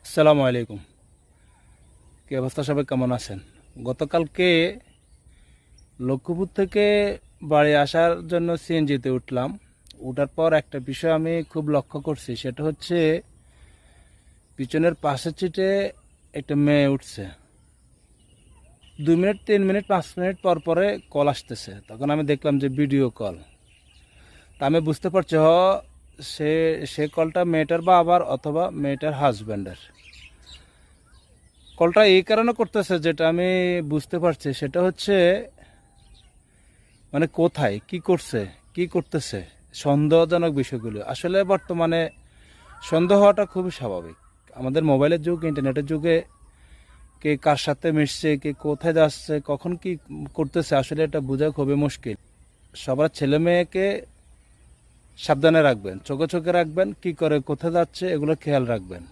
আসসালামু আলাইকুম। কি অবস্থা, সবাই কেমন আছেন? গতকালকে লক্ষ্মীপুর থেকে বাড়ি আসার জন্য সিএনজিতে উঠলাম। উঠার পর একটা বিষয় আমি খুব লক্ষ্য করছি, সেটা হচ্ছে পিছনের পাশের সিটে একটা মেয়ে উঠছে। 2 মিনিট, 3 মিনিট, 5 মিনিট পর পরে কল আসতেছে। তখন আমি দেখলাম যে ভিডিও কল। তা আমি বুঝতে পারছি সে সে কলটা মেয়েটার বাবার অথবা মেয়েটার হাজব্যান্ডের। কলটা এই কারণে করতেছে, যেটা আমি বুঝতে পারছি সেটা হচ্ছে মানে কোথায় কি করছে, কি করতেছে, সন্দেহজনক বিষয়গুলো। আসলে বর্তমানে সন্দেহ হওয়াটা খুবই স্বাভাবিক। আমাদের মোবাইলের যুগ, ইন্টারনেটের যুগে কে কার সাথে মিশছে, কে কোথায় যাচ্ছে, কখন কি করতেছে, আসলে এটা বোঝা খুবই মুশকিল। সবার ছেলে মেয়েকে সাবধানে রাখবেন, চোখে চোখে রাখবেন, কি করে কোথায় যাচ্ছে এগুলো খেয়াল রাখবেন।